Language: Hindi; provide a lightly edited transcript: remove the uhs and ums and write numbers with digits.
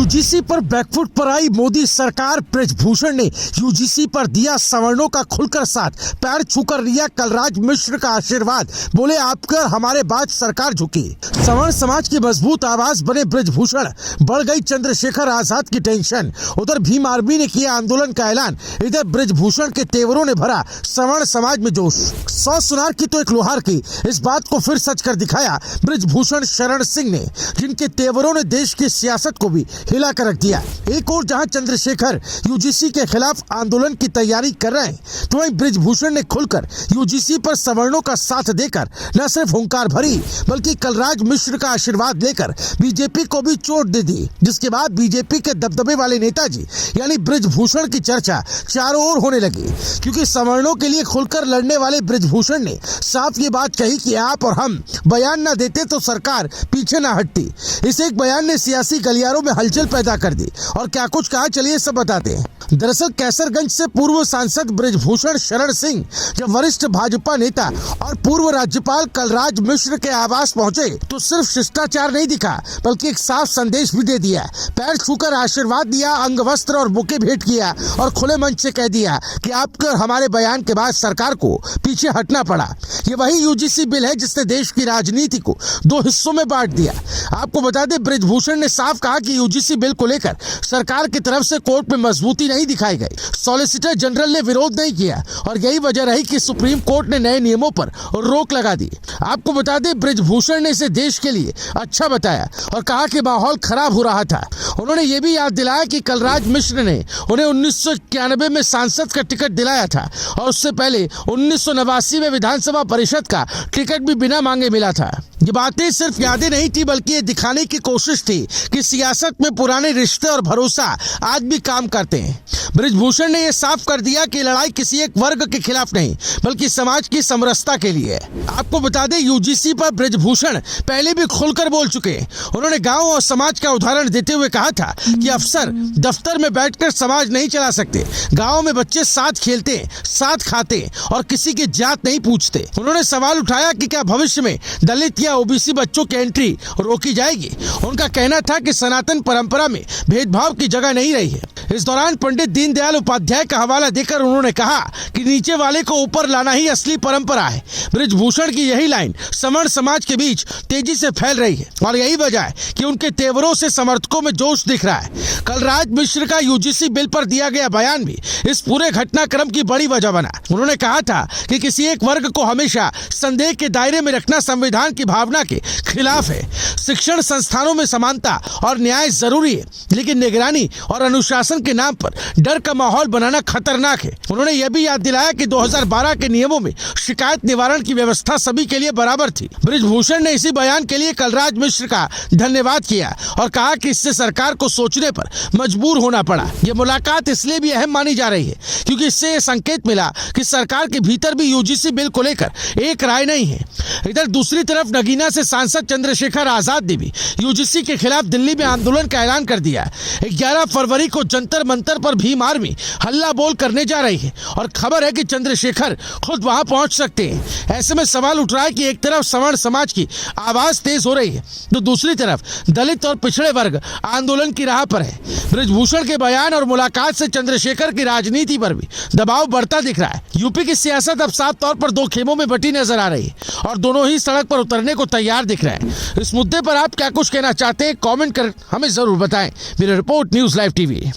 यूजीसी पर बैकफुट पर आई मोदी सरकार। ब्रजभूषण ने यूजीसी पर दिया सवर्णों का खुलकर साथ, पैर छूकर लिया कलराज मिश्र का आशीर्वाद, बोले आपकर हमारे बाद सरकार झुकी। सवर्ण समाज की मजबूत आवाज बने ब्रजभूषण, बढ़ गई चंद्रशेखर आजाद की टेंशन। उधर भीम आर्मी ने किया आंदोलन का ऐलान, इधर ब्रजभूषण के तेवरों ने भरा सवर्ण समाज में जोश। 100 सुनार की तो एक लोहार की, इस बात को फिर सच कर दिखाया ब्रजभूषण शरण सिंह ने, जिनके तेवरों ने देश की सियासत को भी हिला कर रख दिया। एक और जहां चंद्रशेखर यूजीसी के खिलाफ आंदोलन की तैयारी कर रहे हैं, तो वहीं ब्रजभूषण ने खुलकर यूजीसी पर सवर्णों का साथ देकर न सिर्फ हुंकार भरी, बल्कि कलराज मिश्र का आशीर्वाद लेकर बीजेपी को भी चोट दे दी। जिसके बाद बीजेपी के दबदबे वाले नेताजी यानी ब्रजभूषण की चर्चा चारों ओर होने लगी, क्योंकि सवर्णों के लिए खुलकर लड़ने वाले ब्रजभूषण ने साफ ये बात कही कि आप और हम बयान न देते तो सरकार पीछे न हटती। इस एक बयान ने सियासी गलियारों में हलचल पैदा कर दी, और क्या कुछ कहा चलिए सब बताते हैं। दरअसल कैसरगंज से पूर्व सांसद ब्रजभूषण शरण सिंह जब वरिष्ठ भाजपा नेता और पूर्व राज्यपाल कलराज मिश्र के आवास पहुंचे, तो सिर्फ शिष्टाचार नहीं दिखा, बल्कि एक साफ संदेश भी दे दिया। पैर छूकर आशीर्वाद दिया, अंग वस्त्र और बुके भेंट किया, और खुले मंच से कह दिया कि आपके हमारे बयान के बाद सरकार को पीछे हटना पड़ा। ये वही यूजीसी बिल है जिसने देश की राजनीति को दो हिस्सों में बांट दिया। आपको बता दें, ब्रजभूषण ने साफ कहा कि यूजीसी बिल को लेकर सरकार की तरफ से कोर्ट में मजबूती नहीं दिखाई गई। सॉलिसिटर जनरल ने विरोध नहीं किया, और यही वजह रही कि सुप्रीम कोर्ट ने नए नियमों पर रोक लगा दी। आपको बता दें, ब्रजभूषण ने इसे देश के लिए अच्छा बताया और कहा कि माहौल खराब हो रहा था। उन्होंने ये भी याद दिलाया कि कलराज मिश्र ने उन्हें 1991 में सांसद का टिकट दिलाया था, और उससे पहले 1989 में विधानसभा परिषद का टिकट भी बिना मांगे मिला था। ये बातें सिर्फ यादें नहीं थी, बल्कि ये दिखाने की कोशिश थी कि सियासत में पुराने रिश्ते और भरोसा आज भी काम करते हैं। ब्रजभूषण ने यह साफ कर दिया कि लड़ाई किसी एक वर्ग के खिलाफ नहीं, बल्कि समाज की समरसता के लिए है। आपको बता दें, यूजीसी पर ब्रजभूषण पहले भी खुलकर बोल चुके हैं। उन्होंने गांव और समाज का उदाहरण देते हुए कहा था कि अफसर दफ्तर में बैठकर समाज नहीं चला सकते। गाँव में बच्चे साथ खेलते, साथ खाते और किसी की जात नहीं पूछते। उन्होंने सवाल उठाया कि क्या भविष्य में दलित या ओबीसी बच्चों की एंट्री रोकी जाएगी। उनका कहना था कि सनातन परंपरा में भेदभाव की जगह नहीं रही है। इस दौरान पंडित दीनदयाल उपाध्याय का हवाला देकर उन्होंने कहा कि नीचे वाले को ऊपर लाना ही असली परंपरा है। ब्रजभूषण की यही लाइन सवर्ण समाज के बीच तेजी से फैल रही है, और यही वजह है कि उनके तेवरों से समर्थकों में जोश दिख रहा है। कलराज मिश्र का यूजीसी बिल पर दिया गया बयान भी इस पूरे घटनाक्रम की बड़ी वजह बना। उन्होंने कहा था कि किसी एक वर्ग को हमेशा संदेह के दायरे में रखना संविधान की भावना के खिलाफ है। शिक्षण संस्थानों में समानता और न्याय जरूरी है, लेकिन निगरानी और अनुशासन के नाम पर डर का माहौल बनाना खतरनाक है। उन्होंने यह भी याद दिलाया कि 2012 के नियमों में शिकायत निवारण की व्यवस्था सभी के लिए बराबर थी। ब्रजभूषण ने इसी बयान के लिए कलराज मिश्र का धन्यवाद किया और कहा कि इससे सरकार को सोचने पर मजबूर होना पड़ा। यह मुलाकात इसलिए भी अहम मानी जा रही है क्योंकि इससे यह संकेत मिला कि सरकार के भीतर भी यूजीसी बिल को लेकर एक राय नहीं है। इधर दूसरी तरफ नगीना से सांसद चंद्रशेखर आजाद ने भी यूजीसी के खिलाफ दिल्ली में आंदोलन का ऐलान कर दिया। 11 फरवरी को जंतर मंतर पर भीम आर्मी हल्ला बोल करने जा रही है, और खबर है कि चंद्रशेखर खुद वहां पहुंच सकते हैं। ऐसे में सवाल उठ रहा है कि एक तरफ सवर्ण समाज की आवाज तेज हो रही है, तो दूसरी तरफ दलित और पिछड़े वर्ग आंदोलन की राह पर है। ब्रजभूषण के बयान और मुलाकात से चंद्रशेखर की राजनीति पर भी दबाव बढ़ता दिख रहा है। यूपी की सियासत अब साफ तौर पर दो खेमों में बटी नजर आ रही है, और दोनों ही सड़क पर उतरने को तैयार दिख रहे हैं। इस मुद्दे पर आप क्या कुछ कहना चाहते हैं, कमेंट कर हमें जरूर बताएं। Bureau report, news live TV.